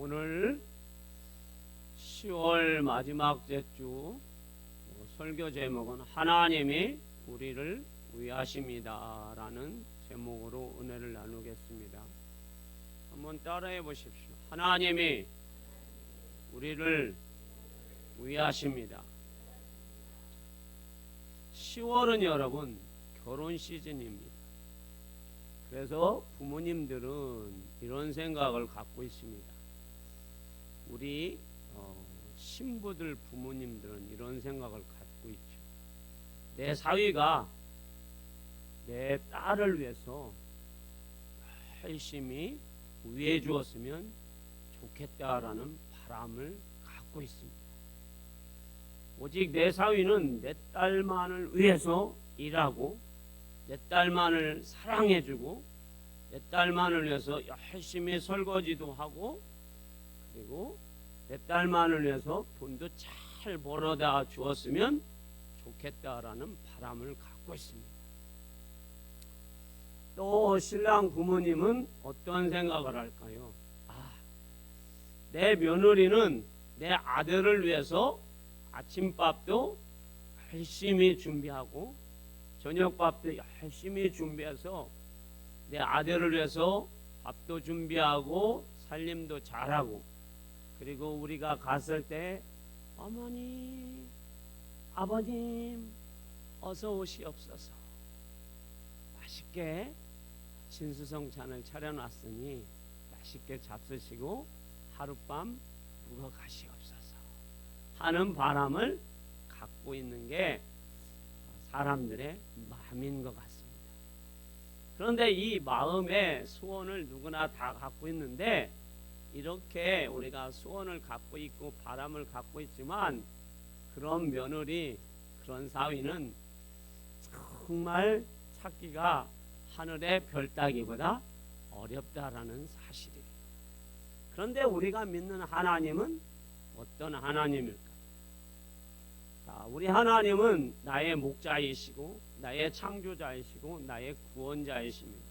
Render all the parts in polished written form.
오늘 10월 마지막 주 설교 제목은 하나님이 우리를 위하십니다 라는 제목으로 은혜를 나누겠습니다. 한번 따라해 보십시오. 하나님이 우리를 위하십니다. 10월은 여러분 결혼 시즌입니다. 그래서 부모님들은 이런 생각을 갖고 있습니다. 우리 신부들 부모님들은 이런 생각을 갖고 있죠. 내 사위가 내 딸을 위해서 열심히 위해 주었으면 좋겠다라는 바람을 갖고 있습니다. 오직 내 사위는 내 딸만을 위해서 일하고 내 딸만을 사랑해주고 내 딸만을 위해서 열심히 설거지도 하고 그리고 내 딸만을 위해서 돈도 잘 벌어다 주었으면 좋겠다라는 바람을 갖고 있습니다. 또 신랑 부모님은 어떤 생각을 할까요? 내 며느리는 내 아들을 위해서 아침밥도 열심히 준비하고 저녁밥도 열심히 준비해서 내 아들을 위해서 밥도 준비하고 살림도 잘하고 그리고 우리가 갔을 때 어머니 아버님 어서 오시옵소서 맛있게 진수성찬을 차려놨으니 맛있게 잡수시고 하룻밤 묵어 가시옵소서 하는 바람을 갖고 있는 게 사람들의 마음인 것 같습니다. 그런데 이 마음의 소원을 누구나 다 갖고 있는데 이렇게 우리가 소원을 갖고 있고 바람을 갖고 있지만 그런 며느리 그런 사위는 정말 찾기가 하늘의 별 따기보다 어렵다라는 사실이에요. 그런데 우리가 믿는 하나님은 어떤 하나님일까? 우리 하나님은 나의 목자이시고 나의 창조자이시고 나의 구원자이십니다.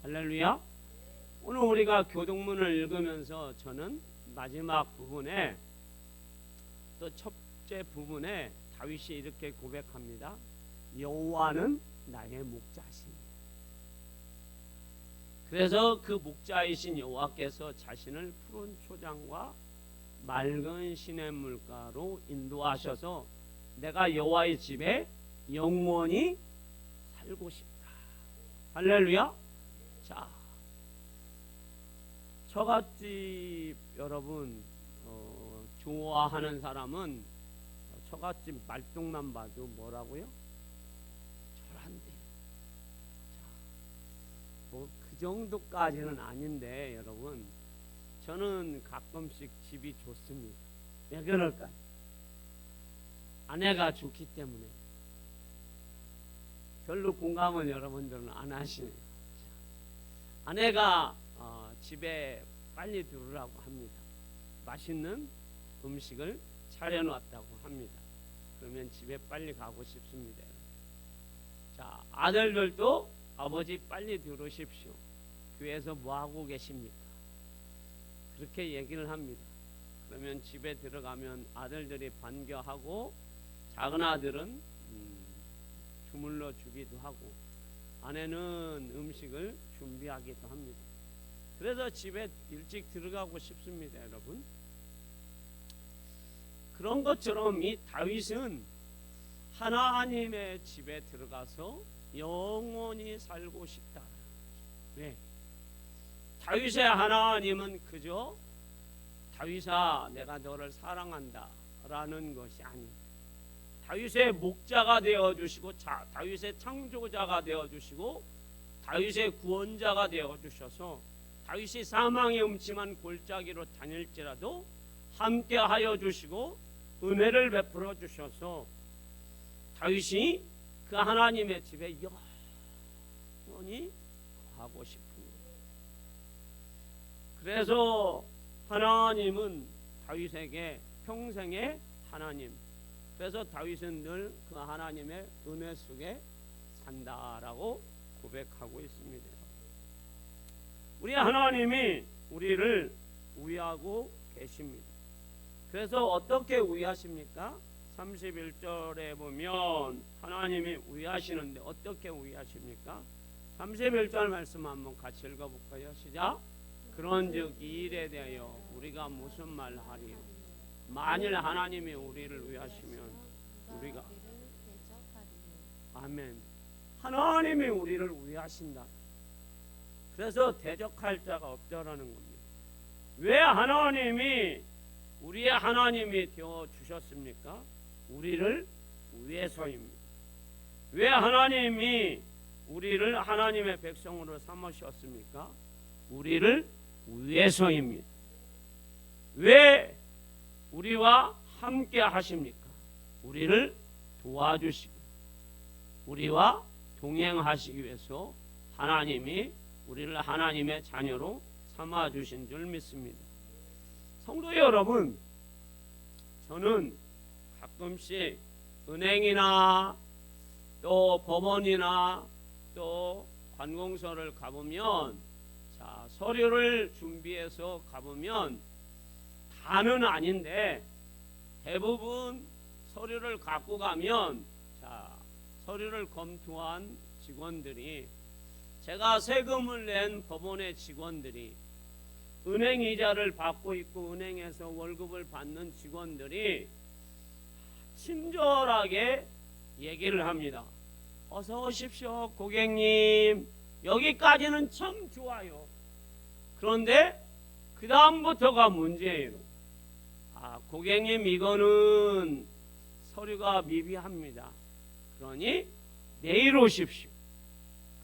할렐루야. 오늘 우리가 교동문을 읽으면서 저는 마지막 부분에 또 첫째 부분에 다윗이 이렇게 고백합니다. 여호와는 나의 목자십니다. 그래서 그 목자이신 여호와께서 자신을 푸른 초장과 맑은 시냇물가로 인도하셔서 내가 여호와의 집에 영원히 살고 싶다. 할렐루야. 자, 처갓집 여러분 좋아하는 사람은 처갓집 말뚝만 봐도 뭐라고요? 절한대. 뭐 그 정도까지는 아닌데 여러분 저는 가끔씩 집이 좋습니다. 왜 그럴까요? 아내가 좋기 때문에. 별로 공감은 여러분들은 안 하시네요. 아내가 집에 빨리 들어오라고 합니다. 맛있는 음식을 차려놨다고 합니다. 그러면 집에 빨리 가고 싶습니다. 자, 아들들도 아버지 빨리 들어오십시오. 교회에서 뭐하고 계십니까? 그렇게 얘기를 합니다. 그러면 집에 들어가면 아들들이 반겨하고 작은 아들은 주물러 주기도 하고 아내는 음식을 준비하기도 합니다. 그래서 집에 일찍 들어가고 싶습니다, 여러분. 그런 것처럼 이 다윗은 하나님의 집에 들어가서 영원히 살고 싶다. 왜? 다윗의 하나님은 그저 다윗아 내가 너를 사랑한다 라는 것이 아닙니다. 다윗의 목자가 되어주시고 다윗의 창조자가 되어주시고 다윗의 구원자가 되어주셔서 다윗이 사망의 음침한 골짜기로 다닐지라도 함께하여 주시고 은혜를 베풀어 주셔서 다윗이 그 하나님의 집에 영원히 거하고 싶은 거예요. 그래서 하나님은 다윗에게 평생의 하나님. 그래서 다윗은 늘 그 하나님의 은혜 속에 산다라고 고백하고 있습니다. 우리 하나님이 우리를 위하고 계십니다. 그래서 어떻게 위하십니까? 31절에 보면 하나님이 위하시는데 어떻게 위하십니까? 31절 말씀 한번 같이 읽어볼까요? 시작. 그런즉 이 일에 대하여 우리가 무슨 말 하리요? 만일 하나님이 우리를 위하시면 우리가 아멘. 하나님이 우리를 위하신다. 그래서 대적할 자가 없다라는 겁니다. 왜 하나님이 우리의 하나님이 되어 주셨습니까? 우리를 위해서입니다. 왜 하나님이 우리를 하나님의 백성으로 삼으셨습니까? 우리를 위해서입니다. 왜 우리와 함께 하십니까? 우리를 도와주시고 우리와 동행하시기 위해서 하나님이 우리를 하나님의 자녀로 삼아주신 줄 믿습니다. 성도 여러분, 저는 가끔씩 은행이나 또 법원이나 또 관공서를 가보면 서류를 준비해서 가보면 다는 아닌데 대부분 서류를 갖고 가면 서류를 검토한 직원들이 제가 세금을 낸 법원의 직원들이 은행 이자를 받고 있고 은행에서 월급을 받는 직원들이 친절하게 얘기를 합니다. 어서 오십시오 고객님, 여기까지는 참 좋아요. 그런데 그 다음부터가 문제예요. 고객님, 이거는 서류가 미비합니다. 그러니 내일 오십시오.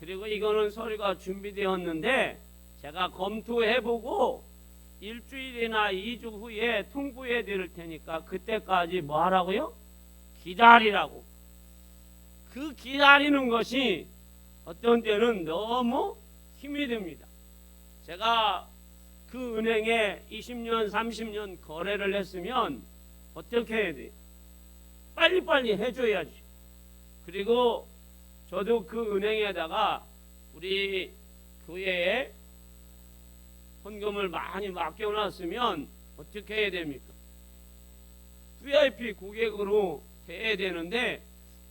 그리고 이거는 서류가 준비되었는데 제가 검토해보고 일주일이나 2주 후에 통보해 드릴 테니까 그때까지 뭐 하라고요? 기다리라고. 그 기다리는 것이 어떤 때는 너무 힘이 듭니다. 제가 그 은행에 20년 30년 거래를 했으면 어떻게 해야 돼요? 빨리빨리 해줘야지. 그리고 저도 그 은행에다가 우리 교회에 헌금을 많이 맡겨놨으면 어떻게 해야 됩니까? VIP 고객으로 돼야 되는데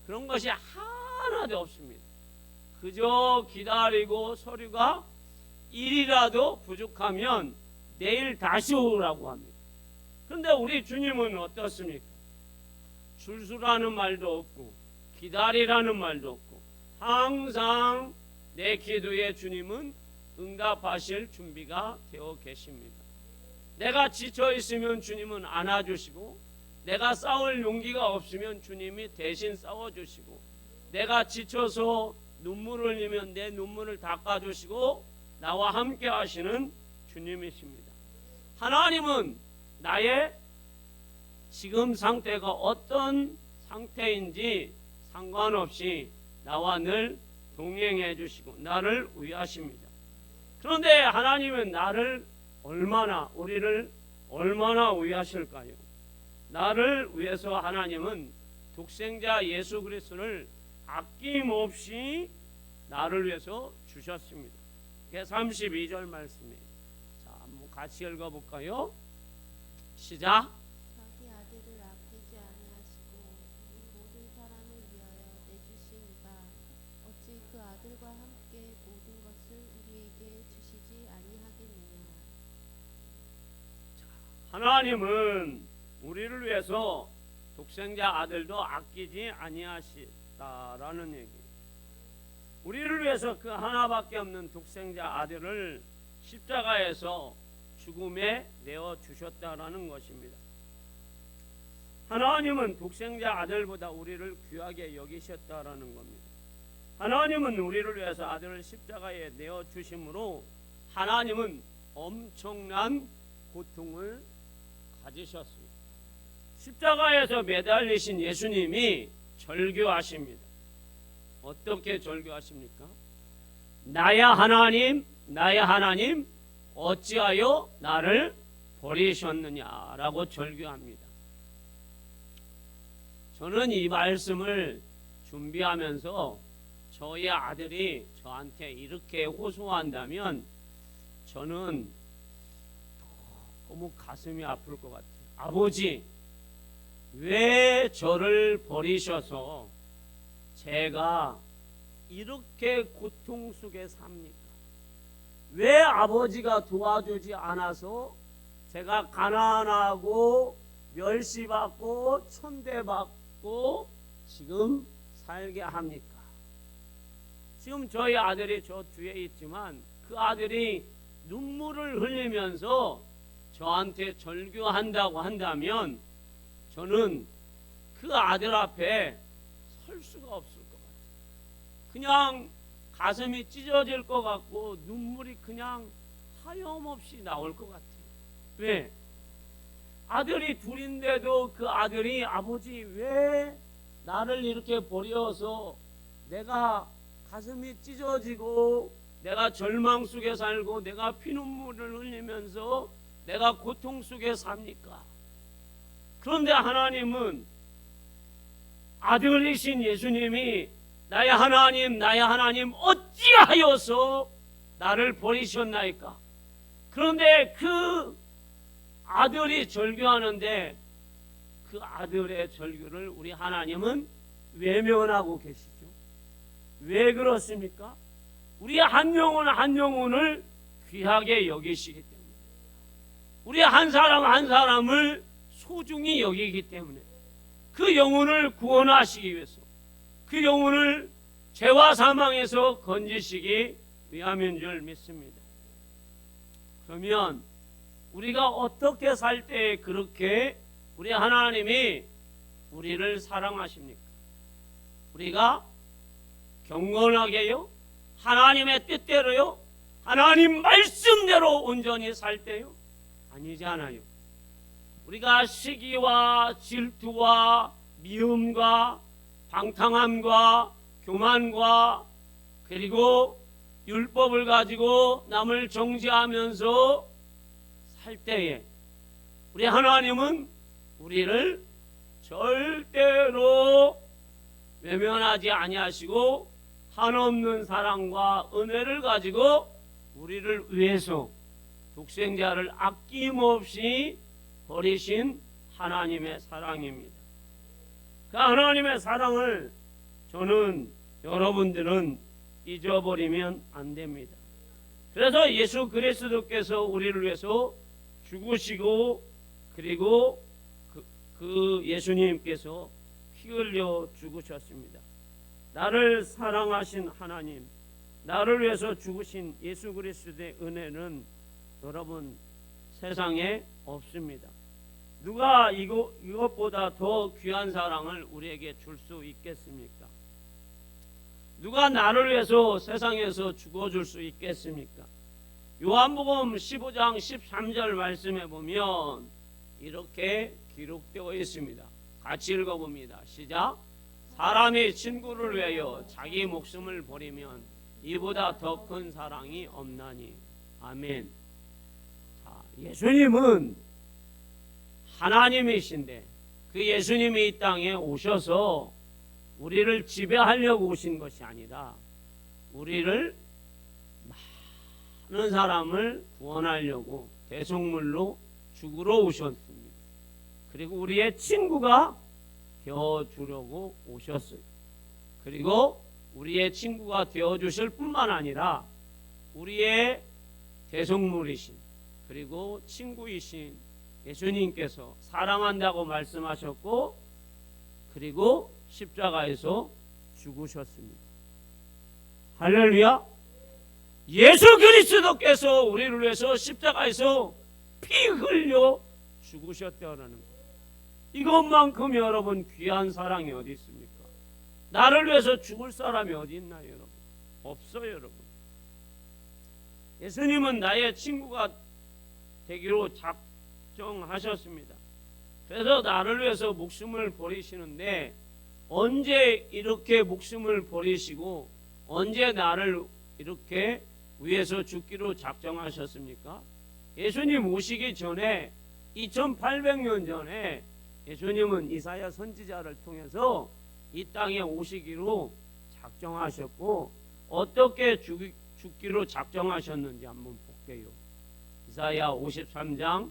그런 것이 하나도 없습니다. 그저 기다리고 서류가 일이라도 부족하면 내일 다시 오라고 합니다. 그런데 우리 주님은 어떻습니까? 줄수라는 말도 없고 기다리라는 말도 없고 항상 내 기도에 주님은 응답하실 준비가 되어 계십니다. 내가 지쳐 있으면 주님은 안아주시고 내가 싸울 용기가 없으면 주님이 대신 싸워주시고 내가 지쳐서 눈물을 흘리면 내 눈물을 닦아주시고 나와 함께 하시는 주님이십니다. 하나님은 나의 지금 상태가 어떤 상태인지 상관없이 나와 늘 동행해 주시고 나를 위하십니다. 그런데 하나님은 우리를 얼마나 위하실까요? 나를 위해서 하나님은 독생자 예수 그리스도를 아낌없이 나를 위해서 주셨습니다. 32절 말씀이에요. 자, 한번 같이 읽어볼까요? 시작. 자기 아들을 아끼지 아니하시고 모든 사람을 위하여 내주시니가 어찌 그 아들과 함께 모든 것을 우리에게 주시지 아니하겠느냐. 하나님은 우리를 위해서 독생자 아들도 아끼지 아니하시다라는 얘기. 우리를 위해서 그 하나밖에 없는 독생자 아들을 십자가에서 죽음에 내어 주셨다라는 것입니다. 하나님은 독생자 아들보다 우리를 귀하게 여기셨다라는 겁니다. 하나님은 우리를 위해서 아들을 십자가에 내어 주심으로 하나님은 엄청난 고통을 가지셨습니다. 십자가에서 매달리신 예수님이 절규하십니다. 어떻게 절규하십니까? 나의 하나님, 나의 하나님, 어찌하여 나를 버리셨느냐라고 절규합니다. 저는 이 말씀을 준비하면서 저희 아들이 저한테 이렇게 호소한다면 저는 너무 가슴이 아플 것 같아요. 아버지, 왜 저를 버리셔서 제가 이렇게 고통 속에 삽니까? 왜 아버지가 도와주지 않아서 제가 가난하고 멸시받고 천대받고 지금 살게 합니까? 지금 저희 아들이 저 뒤에 있지만 그 아들이 눈물을 흘리면서 저한테 절규한다고 한다면 저는 그 아들 앞에 설 수가 없을 것 같아요. 그냥 가슴이 찢어질 것 같고 눈물이 그냥 하염없이 나올 것 같아요. 왜? 아들이 둘인데도 그 아들이 아버지 왜 나를 이렇게 버려서 내가 가슴이 찢어지고 내가 절망 속에 살고 내가 피눈물을 흘리면서 내가 고통 속에 삽니까? 그런데 하나님은 아들이신 예수님이 나의 하나님 어찌하여서 나를 버리셨나이까? 그런데 그 아들이 절규하는데 그 아들의 절규를 우리 하나님은 외면하고 계시죠. 왜 그렇습니까? 우리 한 영혼 한 영혼을 귀하게 여기시기 때문에, 우리 한 사람 한 사람을 소중히 여기기 때문에, 그 영혼을 구원하시기 위해서, 그 영혼을 죄와 사망에서 건지시기 위함인 줄 믿습니다. 그러면 우리가 어떻게 살 때 그렇게 우리 하나님이 우리를 사랑하십니까? 우리가 경건하게요? 하나님의 뜻대로요? 하나님 말씀대로 온전히 살 때요? 아니잖아요. 우리가 시기와 질투와 미움과 방탕함과 교만과 그리고 율법을 가지고 남을 정죄하면서 살 때에 우리 하나님은 우리를 절대로 외면하지 아니하시고 한없는 사랑과 은혜를 가지고 우리를 위해서 독생자를 아낌없이 버리신 하나님의 사랑입니다. 그 하나님의 사랑을 저는 여러분들은 잊어버리면 안 됩니다. 그래서 예수 그리스도께서 우리를 위해서 죽으시고 그리고 그 예수님께서 피 흘려 죽으셨습니다. 나를 사랑하신 하나님, 나를 위해서 죽으신 예수 그리스도의 은혜는 여러분 세상에 없습니다. 누가 이것보다 더 귀한 사랑을 우리에게 줄 수 있겠습니까? 누가 나를 위해서 세상에서 죽어줄 수 있겠습니까? 요한복음 15장 13절 말씀에 보면 이렇게 기록되어 있습니다. 같이 읽어봅니다. 시작. 사람이 친구를 위하여 자기 목숨을 버리면 이보다 더 큰 사랑이 없나니. 아멘. 자, 예수님은 하나님이신데 그 예수님이 이 땅에 오셔서 우리를 지배하려고 오신 것이 아니라 우리를 많은 사람을 구원하려고 대속물로 죽으러 오셨습니다. 그리고 우리의 친구가 되어주려고 오셨어요. 그리고 우리의 친구가 되어주실 뿐만 아니라 우리의 대속물이신 그리고 친구이신 예수님께서 사랑한다고 말씀하셨고 그리고 십자가에서 죽으셨습니다. 할렐루야. 예수 그리스도께서 우리를 위해서 십자가에서 피 흘려 죽으셨다는 것. 이것만큼 여러분 귀한 사랑이 어디 있습니까? 나를 위해서 죽을 사람이 어디 있나요, 여러분? 없어요, 여러분. 예수님은 나의 친구가 되기로 작정하셨습니다. 그래서 나를 위해서 목숨을 버리시는데 언제 이렇게 목숨을 버리시고 언제 나를 이렇게 위해서 죽기로 작정하셨습니까? 예수님 오시기 전에 2800년 전에 예수님은 이사야 선지자를 통해서 이 땅에 오시기로 작정하셨고 어떻게 죽기로 작정하셨는지 한번 볼게요. 이사야 53장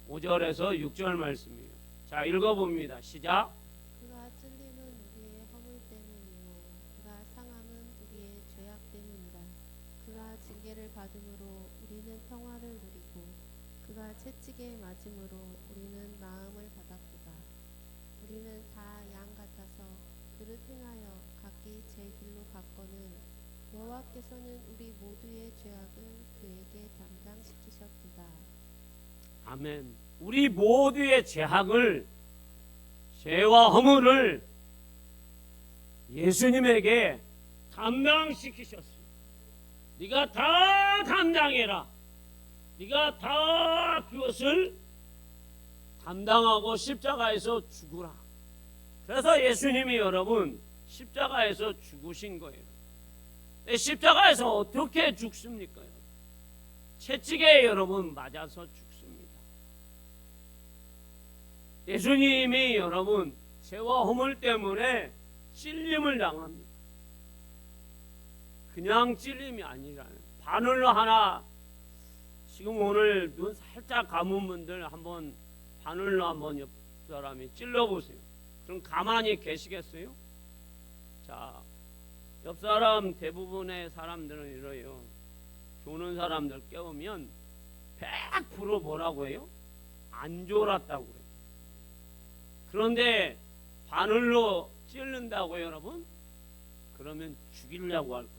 5절에서 6절 말씀이에요. 자, 읽어봅니다. 시작. 그가 찔림은 우리의 허물 때문이요 그가 상함은 우리의 죄악 때문이라. 그가 징계를 받음으로 우리는 평화를 누리고 그가 채찍에 맞음으로 우리는 나음을 받았도다. 우리는 다 양 같아서 그를 행하여 각기 제 길로 갔거늘 여호와께서는 우리 모두의 죄악을 그에게 담당시키셨도다. 아멘. 우리 모두의 죄악을, 죄와 허물을 예수님에게 담당시키셨어요. 네가 다 담당해라. 네가 다 그것을 담당하고 십자가에서 죽으라. 그래서 예수님이 여러분 십자가에서 죽으신 거예요. 십자가에서 어떻게 죽습니까? 채찍에 여러분 맞아서 죽습니다. 예수님이 여러분 죄와 허물 때문에 찔림을 당합니다. 그냥 찔림이 아니라는, 바늘 하나, 지금 오늘 눈 살짝 감은 분들 한번 바늘로 한번 옆 사람이 찔러보세요. 그럼 가만히 계시겠어요? 자, 옆 사람 대부분의 사람들은 이래요. 조는 사람들 깨우면 100% 뭐라고 해요? 안 졸았다고 해요. 그런데 바늘로 찌른다고 여러분? 그러면 죽이려고 할 거예요.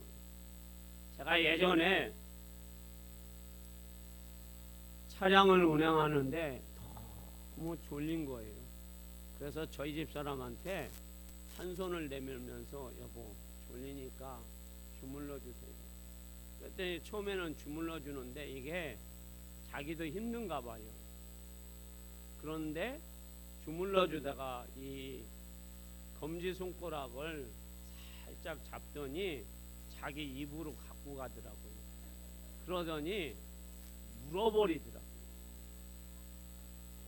제가 예전에 차량을 운행하는데 너무 졸린 거예요. 그래서 저희 집 사람한테 한 손을 내밀면서 여보 졸리니까 주물러 주세요. 그랬더니 처음에는 주물러 주는데 이게 자기도 힘든가 봐요. 그런데 주물러 주다가 이 검지 손가락을 살짝 잡더니 자기 입으로 갖고 가더라고요. 그러더니 물어버리더라고요.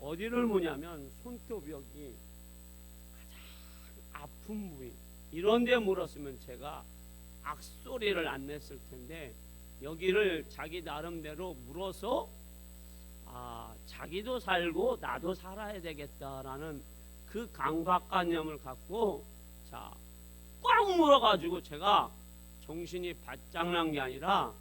어디를 무냐면 손톱 여기 가장 아픈 부위, 이런 데 물었으면 제가 악소리를 안 냈을 텐데 여기를 자기 나름대로 물어서 자기도 살고 나도 살아야 되겠다라는 그 강박관념을 갖고 자, 꽉 물어가지고 제가 정신이 바짝 난 게 아니라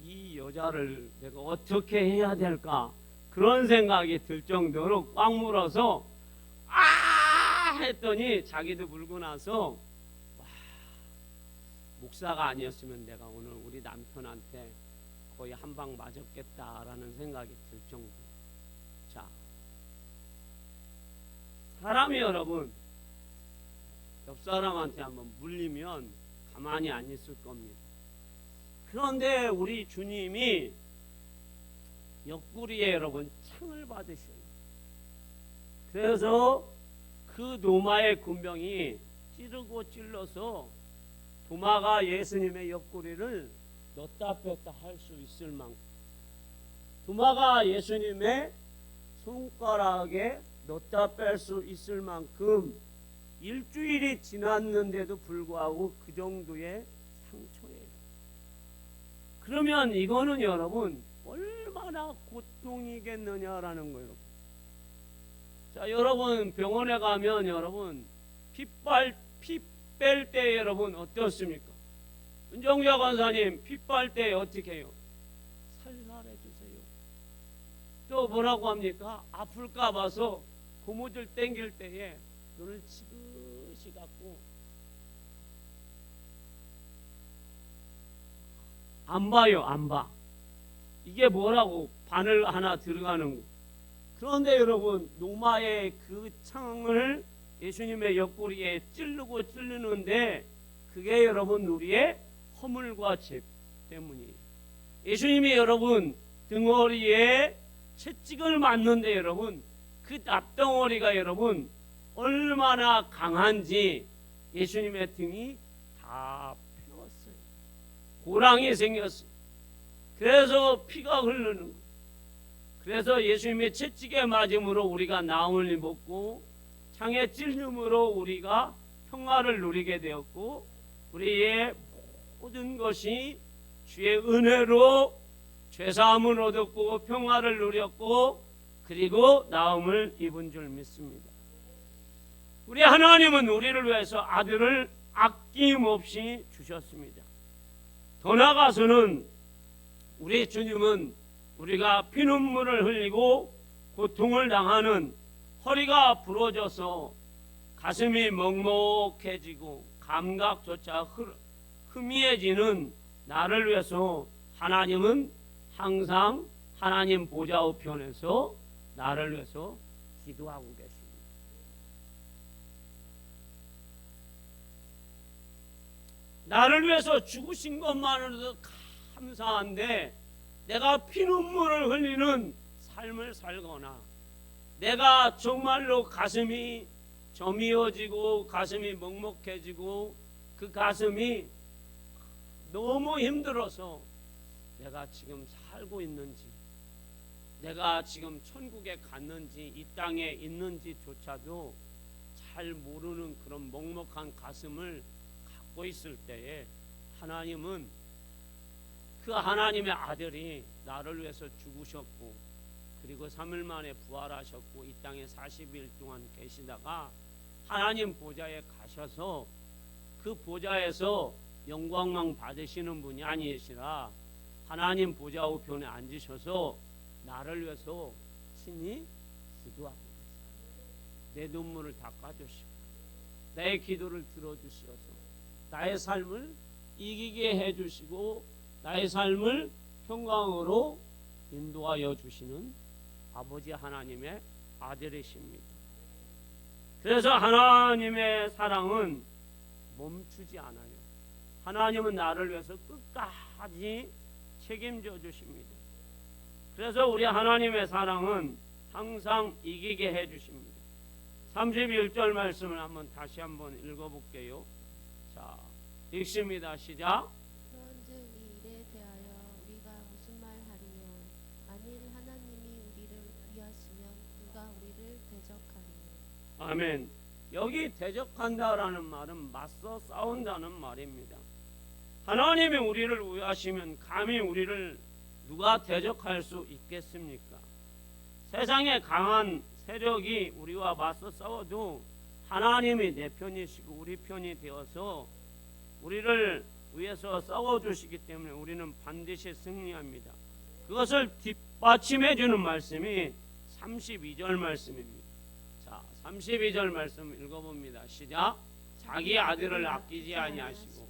이 여자를 내가 어떻게 해야 될까 그런 생각이 들 정도로 꽉 물어서 했더니 자기도 물고 나서 와, 목사가 아니었으면 내가 오늘 우리 남편한테 거의 한 방 맞았겠다라는 생각이 들 정도. 자, 사람이 여러분 옆 사람한테 한번 물리면 가만히 안 있을 겁니다. 그런데 우리 주님이 옆구리에 여러분 창을 받으셔요. 그래서 그 도마의 군병이 찌르고 찔러서 도마가 예수님의 옆구리를 넣다 뺐다 할 수 있을 만큼, 도마가 예수님의 손가락에 넣다 뺄 수 있을 만큼 일주일이 지났는데도 불구하고 그 정도의 상처예요. 그러면 이거는 여러분 얼마나 고통이겠느냐라는 거예요. 자, 여러분 병원에 가면 여러분 피 뺄 때 여러분 어떻습니까? 은정자 간사님 피 빨 때 어떻게 해요? 살살해 주세요. 또 뭐라고 합니까? 아플까 봐서 고무줄 당길 때에 눈을 지그시 감고 안 봐요. 안 봐. 이게 뭐라고? 바늘 하나 들어가는 거. 그런데 여러분 노마의 그 창을 예수님의 옆구리에 찌르는데 그게 여러분 우리의 허물과 죄 때문이에요. 예수님이 여러분 등허리에 채찍을 맞는데 여러분 그 납덩어리가 여러분 얼마나 강한지 예수님의 등이 다 펴었어요. 고랑이 생겼어요. 그래서 피가 흐르는 거예요. 그래서 예수님의 채찍에 맞음으로 우리가 나음을 입었고 창에 찔림으로 우리가 평화를 누리게 되었고 우리의 모든 것이 주의 은혜로 죄사함을 얻었고 평화를 누렸고 그리고 나음을 입은 줄 믿습니다. 우리 하나님은 우리를 위해서 아들을 아낌없이 주셨습니다. 더 나아가서는 우리 주님은 우리가 피눈물을 흘리고 고통을 당하는, 허리가 부러져서 가슴이 먹먹해지고 감각조차 희미해지는 나를 위해서 하나님은 항상 하나님 보좌 우편에서 나를 위해서 기도하고 계십니다. 나를 위해서 죽으신 것만으로도 감사한데, 내가 피눈물을 흘리는 삶을 살거나 내가 정말로 가슴이 저미어지고 가슴이 먹먹해지고 그 가슴이 너무 힘들어서 내가 지금 살고 있는지, 내가 지금 천국에 갔는지 이 땅에 있는지조차도 잘 모르는 그런 먹먹한 가슴을 갖고 있을 때에 하나님은 그 하나님의 아들이 나를 위해서 죽으셨고 그리고 3일 만에 부활하셨고 이 땅에 40일 동안 계시다가 하나님 보좌에 가셔서 그 보좌에서 영광만 받으시는 분이 아니시라 하나님 보좌 우편에 앉으셔서 나를 위해서 친히 기도하고 계세요. 내 눈물을 닦아주시고 내 기도를 들어주시어서 나의 삶을 이기게 해주시고 나의 삶을 평강으로 인도하여 주시는 아버지 하나님의 아들이십니다. 그래서 하나님의 사랑은 멈추지 않아요. 하나님은 나를 위해서 끝까지 책임져 주십니다. 그래서 우리 하나님의 사랑은 항상 이기게 해 주십니다. 31절 말씀을 다시 한번 읽어볼게요. 자, 읽습니다. 시작. 그런즉 이 일에 대하여 우리가 무슨 말하리요? 만일 하나님이 우리를 위하시면 누가 우리를 대적하리요? 아멘. 여기 대적한다라는 말은 맞서 싸운다는 말입니다. 하나님이 우리를 위하시면 감히 우리를 누가 대적할 수 있겠습니까? 세상에 강한 세력이 우리와 맞서 싸워도 하나님이 내 편이시고 우리 편이 되어서 우리를 위해서 싸워주시기 때문에 우리는 반드시 승리합니다. 그것을 뒷받침해 주는 말씀이 32절 말씀입니다. 자, 32절 말씀 읽어봅니다. 시작. 자기 아들을 아끼지 아니하시고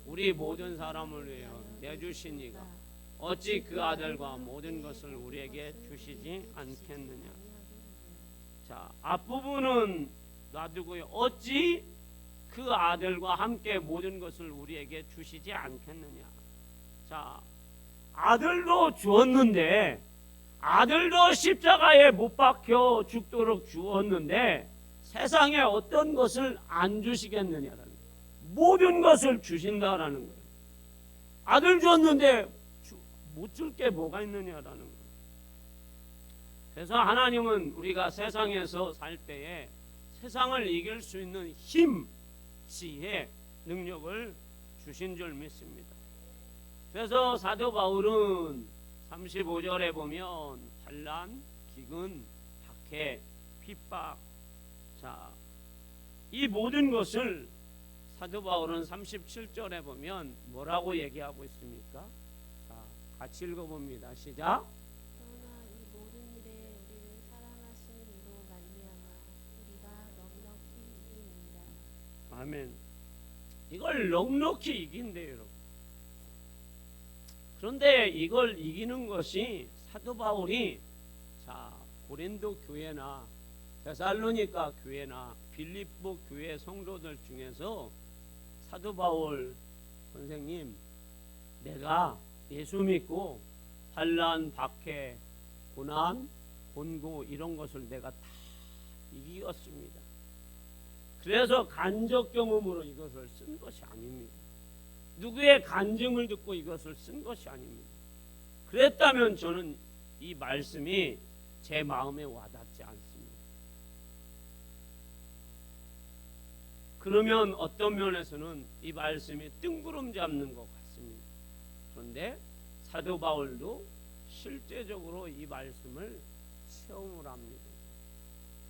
우리 모든 사람을 위하여 내주시니가 어찌 그 아들과 모든 것을 우리에게 주시지 않겠느냐. 자, 앞부분은 놔두고요. 어찌 그 아들과 함께 모든 것을 우리에게 주시지 않겠느냐. 자, 아들도 주었는데, 아들도 십자가에 못 박혀 죽도록 주었는데 세상에 어떤 것을 안 주시겠느냐라는 거예요. 모든 것을 주신다라는 거예요. 아들 줬는데 못 줄 게 뭐가 있느냐라는 거예요. 그래서 하나님은 우리가 세상에서 살 때에 세상을 이길 수 있는 힘, 지혜, 능력을 주신 줄 믿습니다. 그래서 사도 바울은 35절에 보면 환난, 기근, 박해, 핍박, 자, 이 모든 것을 사도 바울은 37절에 보면 뭐라고 얘기하고 있습니까? 자, 같이 읽어봅니다. 시작. 그러나 이 모든 일에 우리를 사랑하시는 이로 말미암아 우리가 넉넉히 이깁니다. 아멘. 이걸 넉넉히 이긴대요, 여러분. 그런데 이걸 이기는 것이 사도 바울이 자, 고린도 교회나 데살로니가 교회나 빌립보 교회 성도들 중에서 사도 바울 선생님, 내가 예수 믿고 환난, 박해, 고난, 곤고 이런 것을 내가 다 이겼습니다. 그래서 간접 경험으로 이것을 쓴 것이 아닙니다. 누구의 간증을 듣고 이것을 쓴 것이 아닙니다. 그랬다면 저는 이 말씀이 제 마음에 와닿지 않습니다. 그러면 어떤 면에서는 이 말씀이 뜬구름 잡는 것 같습니다. 그런데 사도 바울도 실제적으로 이 말씀을 체험을 합니다.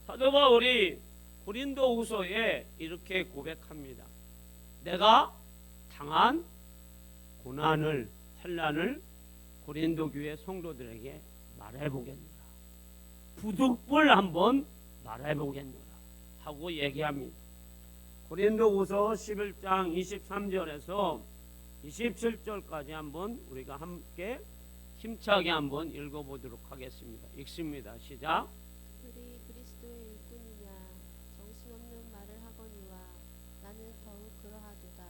사도 바울이 고린도후서에 이렇게 고백합니다. 내가 당한 고난을, 환난을 고린도 교회 성도들에게 말해보겠노라. 부득불 한번 말해보겠노라 하고 얘기합니다. 고린도후서 11장 23절에서 27절까지 한번 우리가 함께 힘차게 한번 읽어보도록 하겠습니다. 읽습니다. 시작. 그리 그리스도의 일꾼이냐 정신없는 말을 하거니와 나는 더욱 그러하도다.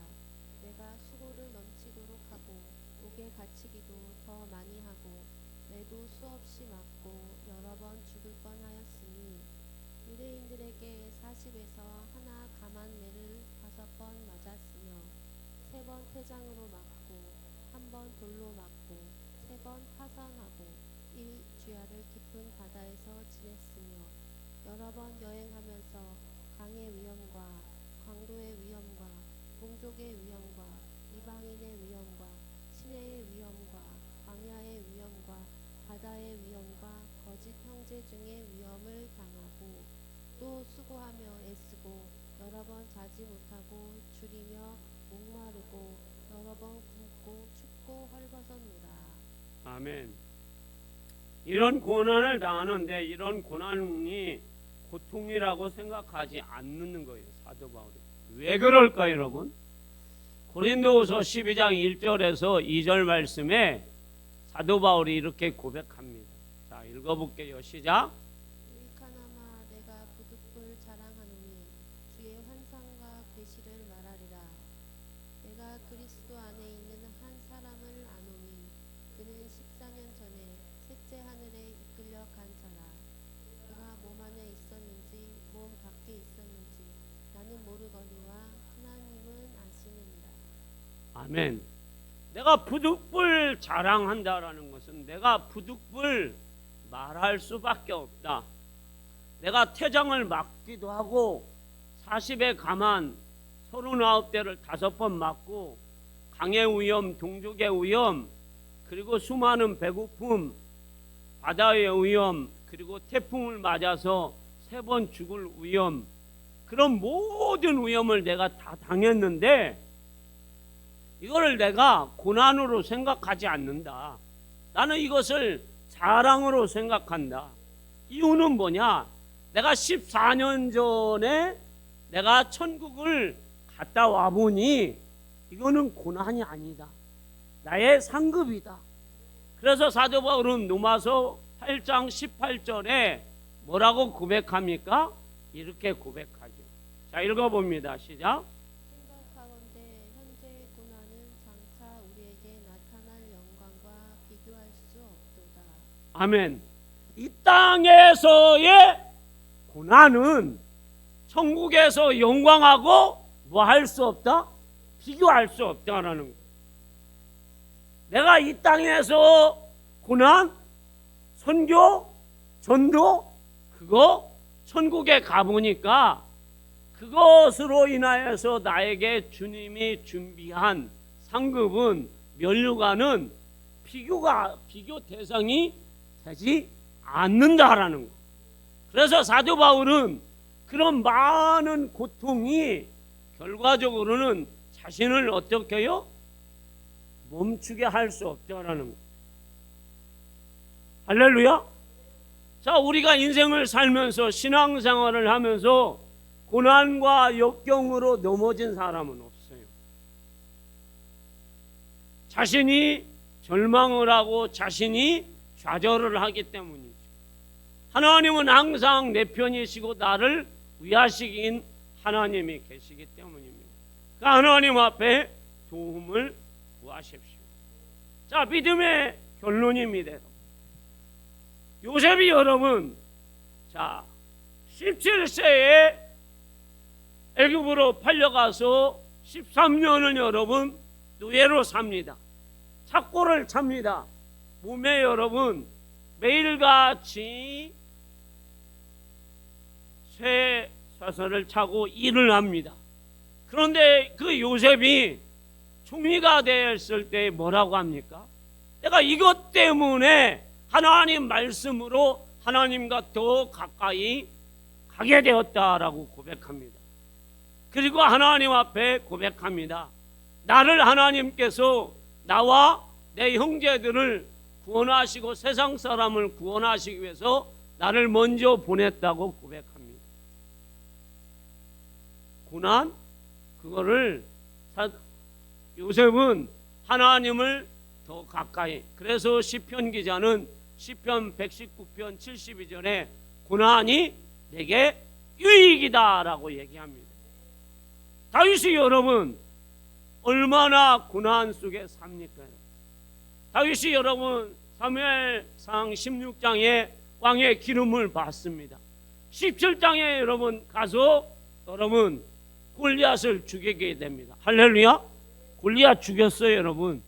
내가 수고를 넘치도록 하고 옥에 갇히기도 더 많이 하고 매도 수없이 맞고 여러 번 죽을 뻔하였으니 유대인들에게 40에서 하나 감한 매를 5번 맞았으며 3번 퇴장으로 맞고 1번 돌로 맞고 3번 파산하고 1주야를 깊은 바다에서 지냈으며 여러 번 여행하면서 강의 위험과 강도의 위험과 동족의 위험과 이방인의 위험과 시내의 위험과 광야의 위험과 바다의 위험과 거짓 형제 중의 위험을 당하고 또 수고하며 애쓰고 여러 번 자지 못하고 줄이며 목마르고 여러 번 굶고 춥고 헐벗었노라. 아멘. 이런 고난을 당하는데 이런 고난이 고통이라고 생각하지 않는 거예요. 사도 바울이. 왜 그럴까요, 여러분? 고린도후서 12장 1절에서 2절 말씀에 사도 바울이 이렇게 고백합니다. 자, 읽어볼게요. 시작. 유익하나마 내가 부득불 자랑하노니 주의 환상과 계시를 말하리라. 내가 그리스도 안에 있는 한 사람을 아노니 그는 14년 전에 셋째 하늘에 이끌려 간 자라. 그가 몸 안에 있었는지 몸 밖에 있었는지 나는 모르거니와 하나님은 아시느니라. 아멘. 내가 부득불 자랑한다라는 것은 내가 부득불 말할 수밖에 없다. 내가 퇴장을 맞기도 하고 40에 감한 39대를 5번 맞고 강의 위험, 동족의 위험, 그리고 수많은 배고픔, 바다의 위험, 그리고 태풍을 맞아서 3번 죽을 위험, 그런 모든 위험을 내가 다 당했는데 이거를 내가 고난으로 생각하지 않는다. 나는 이것을 자랑으로 생각한다. 이유는 뭐냐? 내가 14년 전에 내가 천국을 갔다 와보니 이거는 고난이 아니다. 나의 상급이다. 그래서 사도 바울은 로마서 8장 18절에 뭐라고 고백합니까? 이렇게 고백하죠. 자, 읽어봅니다. 시작. 생각하건대 현재의 고난은 장차 우리에게 나타날 영광과 비교할 수 없도다. 아멘. 이 땅에서의 고난은 천국에서 영광하고 뭐 할 수 없다? 비교할 수 없다라는 거. 내가 이 땅에서 고난, 선교, 전도 그거 천국에 가보니까 그것으로 인하여서 나에게 주님이 준비한 상급은 면류관은 비교 대상이 되지 않는다라는 거. 그래서 사도 바울은 그런 많은 고통이 결과적으로는 자신을 어떻게 해요? 멈추게 할 수 없다라는 거. 할렐루야. 자, 우리가 인생을 살면서 신앙생활을 하면서 고난과 역경으로 넘어진 사람은 없어요. 자신이 절망을 하고 자신이 좌절을 하기 때문이죠. 하나님은 항상 내 편이시고 나를 위하시긴 하나님이 계시기 때문입니다. 그 하나님 앞에 도움을 구하십시오. 자, 믿음의 결론입니다. 요셉이 여러분, 자, 17세에 애굽으로 팔려가서 13년을 여러분 노예로 삽니다. 착고를 찹니다. 몸에 여러분 매일같이 쇠사슬을 차고 일을 합니다. 그런데 그 요셉이 총리가 됐을 때 뭐라고 합니까? 내가 이것 때문에 하나님 말씀으로 하나님과 더 가까이 가게 되었다라고 고백합니다. 그리고 하나님 앞에 고백합니다. 나를 하나님께서 나와 내 형제들을 구원하시고 세상 사람을 구원하시기 위해서 나를 먼저 보냈다고 고백합니다. 고난? 그거를 요셉은 하나님을 더 가까이, 그래서 시편 기자는 시편 119편 72절에 고난이 내게 유익이다라고 얘기합니다. 다윗이 여러분 얼마나 고난 속에 삽니까? 다윗이 여러분 사무엘상 16장에 왕의 기름을 받습니다. 17장에 여러분 가서 여러분 골리앗을 죽이게 됩니다. 할렐루야. 골리앗 죽였어요 여러분.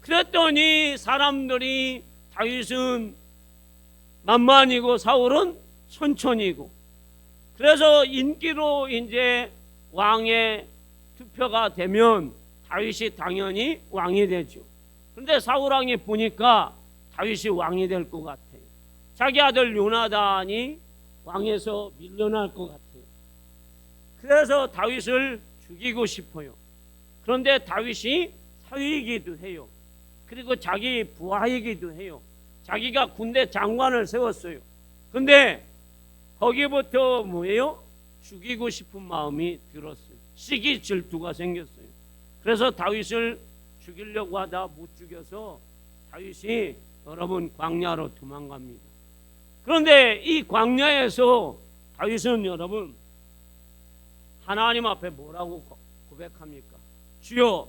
그랬더니 사람들이 다윗은 만만이고 사울은 천천히고, 그래서 인기로 이제 왕의 투표가 되면 다윗이 당연히 왕이 되죠. 그런데 사울 왕이 보니까 다윗이 왕이 될 것 같아요. 자기 아들 요나단이 왕에서 밀려날 것 같아요. 그래서 다윗을 죽이고 싶어요. 그런데 다윗이 사위이기도 해요. 그리고 자기 부하이기도 해요. 자기가 군대 장관을 세웠어요. 근데 거기부터 뭐예요? 죽이고 싶은 마음이 들었어요. 시기 질투가 생겼어요. 그래서 다윗을 죽이려고 하다 못 죽여서 다윗이 여러분 광야로 도망갑니다. 그런데 이 광야에서 다윗은 여러분 하나님 앞에 뭐라고 고백합니까? 주여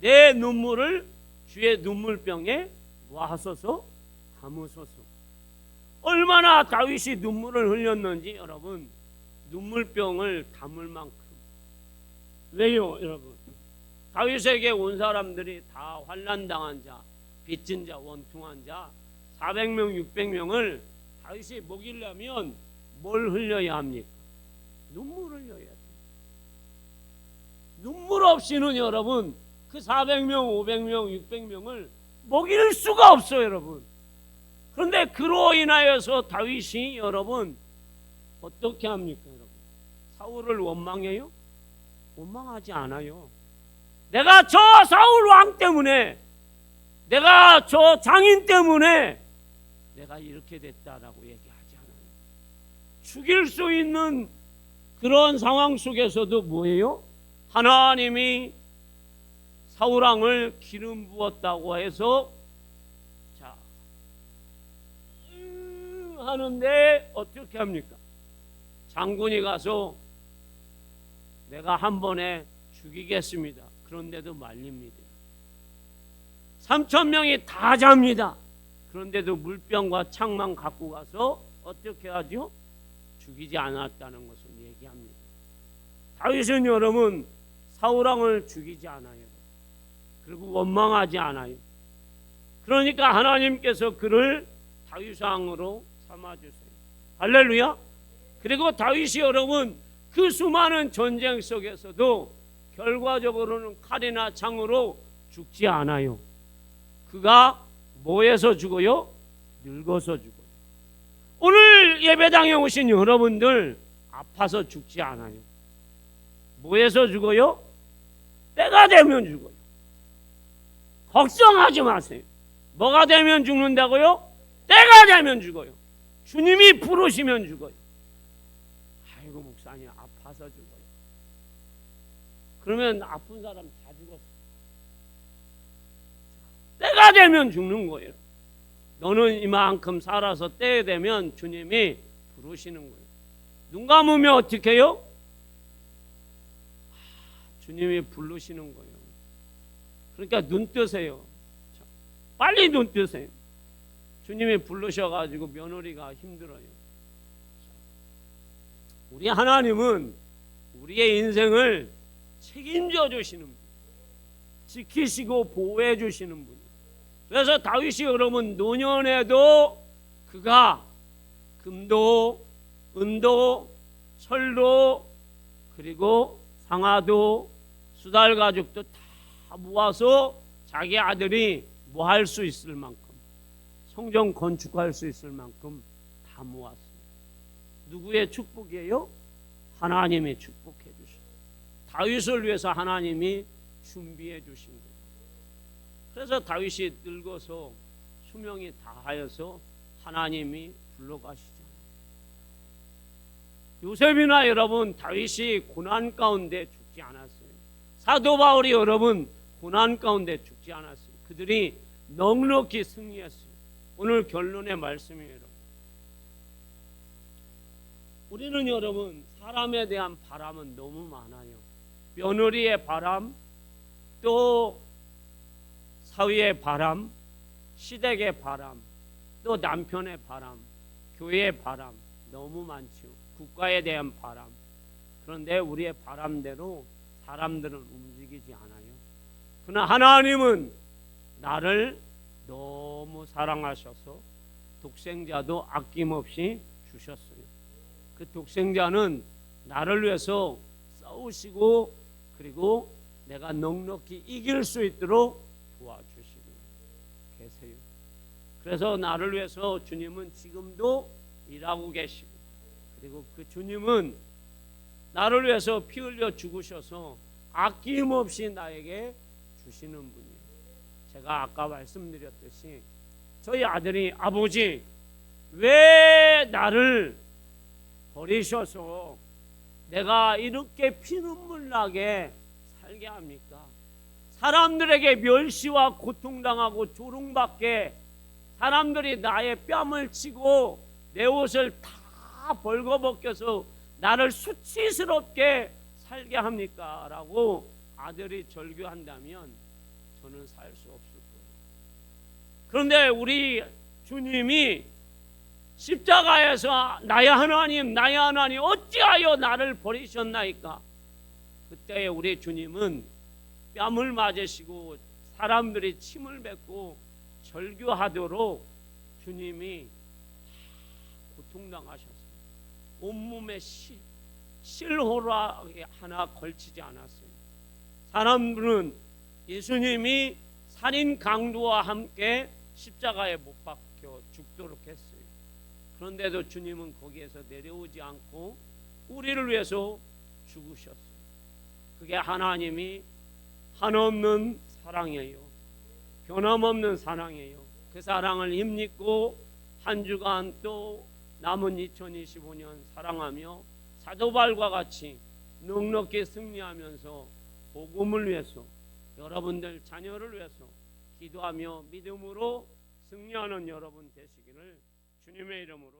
내 눈물을 주의 눈물병에 놓아소서 담으소서. 얼마나 다윗이 눈물을 흘렸는지 여러분 눈물병을 담을 만큼. 왜요 여러분? 다윗에게 온 사람들이 다 환난당한 자, 빚진 자, 원통한 자 400명 600명을 다윗이 먹이려면 뭘 흘려야 합니까? 눈물을 흘려야 돼요. 눈물 없이는 여러분 그 400명 500명 600명을 먹일 수가 없어요 여러분. 그런데 그로 인하여서 다윗이 여러분 어떻게 합니까 여러분? 사울을 원망해요? 원망하지 않아요. 내가 저 사울 왕 때문에, 내가 저 장인 때문에 내가 이렇게 됐다라고 얘기하지 않아요. 죽일 수 있는 그런 상황 속에서도 뭐예요? 하나님이 사울 왕을 기름 부었다고 해서 자 하는데 어떻게 합니까? 장군이 가서 내가 한 번에 죽이겠습니다. 그런데도 말립니다. 3,000명이 다 잡니다. 그런데도 물병과 창만 갖고 가서 어떻게 하죠? 죽이지 않았다는 것을 얘기합니다. 다윗은 여러분 사울 왕을 죽이지 않아요. 그리고 원망하지 않아요. 그러니까 하나님께서 그를 다윗 왕으로 삼아주세요. 할렐루야. 그리고 다윗이 여러분 그 수많은 전쟁 속에서도 결과적으로는 칼이나 창으로 죽지 않아요. 그가 뭐에서 죽어요? 늙어서 죽어요. 오늘 예배당에 오신 여러분들 아파서 죽지 않아요. 뭐에서 죽어요? 때가 되면 죽어요. 걱정하지 마세요. 뭐가 되면 죽는다고요? 때가 되면 죽어요. 주님이 부르시면 죽어요. 아이고 목사님 아파서 죽어요. 그러면 아픈 사람 다 죽었어. 때가 되면 죽는 거예요. 너는 이만큼 살아서 때에 되면 주님이 부르시는 거예요. 눈 감으면 어떻게 해요? 주님이 부르시는 거예요. 그러니까 눈 뜨세요. 빨리 눈 뜨세요. 주님이 부르셔가지고 며느리가 힘들어요. 우리 하나님은 우리의 인생을 책임져 주시는 분, 지키시고 보호해 주시는 분. 그래서 다윗이 여러분 노년에도 그가 금도 은도 철도 그리고 상아도 수달 가죽도 다 모아서 자기 아들이 뭐 할 수 있을 만큼 성전 건축할 수 있을 만큼 다 모았어요. 누구의 축복이에요? 하나님이 축복해 주신, 다윗을 위해서 하나님이 준비해 주신 거예요. 그래서 다윗이 늙어서 수명이 다하여서 하나님이 불러가시잖아요. 요셉이나 여러분, 다윗이 고난 가운데 죽지 않았어요. 사도 바울이 여러분 고난 가운데 죽지 않았어요. 그들이 넉넉히 승리했어요. 오늘 결론의 말씀이에요. 여러분, 우리는 여러분 사람에 대한 바람은 너무 많아요. 며느리의 바람, 또 사위의 바람, 시댁의 바람, 또 남편의 바람, 교회의 바람 너무 많죠. 국가에 대한 바람. 그런데 우리의 바람대로 사람들은 움직이지 않아요. 그러나 하나님은 나를 너무 사랑하셔서 독생자도 아낌없이 주셨어요. 그 독생자는 나를 위해서 싸우시고, 그리고 내가 넉넉히 이길 수 있도록 도와주시고 계세요. 그래서 나를 위해서 주님은 지금도 일하고 계시고, 그리고 그 주님은 나를 위해서 피 흘려 죽으셔서 아낌없이 나에게 주시는 분이에요. 제가 아까 말씀드렸듯이 저희 아들이 아버지 왜 나를 버리셔서 내가 이렇게 피눈물 나게 살게 합니까? 사람들에게 멸시와 고통당하고 조롱받게, 사람들이 나의 뺨을 치고 내 옷을 다 벌거벗겨서 나를 수치스럽게 살게 합니까? 라고 아들이 절규한다면 저는 살 수 없을 거예요. 그런데 우리 주님이 십자가에서 나의 하나님 어찌하여 나를 버리셨나이까? 그때 우리 주님은 뺨을 맞으시고 사람들이 침을 뱉고 절규하도록 주님이 고통당하셨어요. 온몸에 실호라 하나 걸치지 않았어요. 사람들은 예수님이 살인 강도와 함께 십자가에 못 박혀 죽도록 했어요. 그런데도 주님은 거기에서 내려오지 않고 우리를 위해서 죽으셨어요. 그게 하나님이 한없는 사랑이에요. 변함없는 사랑이에요. 그 사랑을 힘입고 한 주간 또 남은 2025년 사랑하며 사도 바울과 같이 넉넉히 승리하면서 복음을 위해서, 여러분들 자녀를 위해서 기도하며 믿음으로 승리하는 여러분 되시기를 주님의 이름으로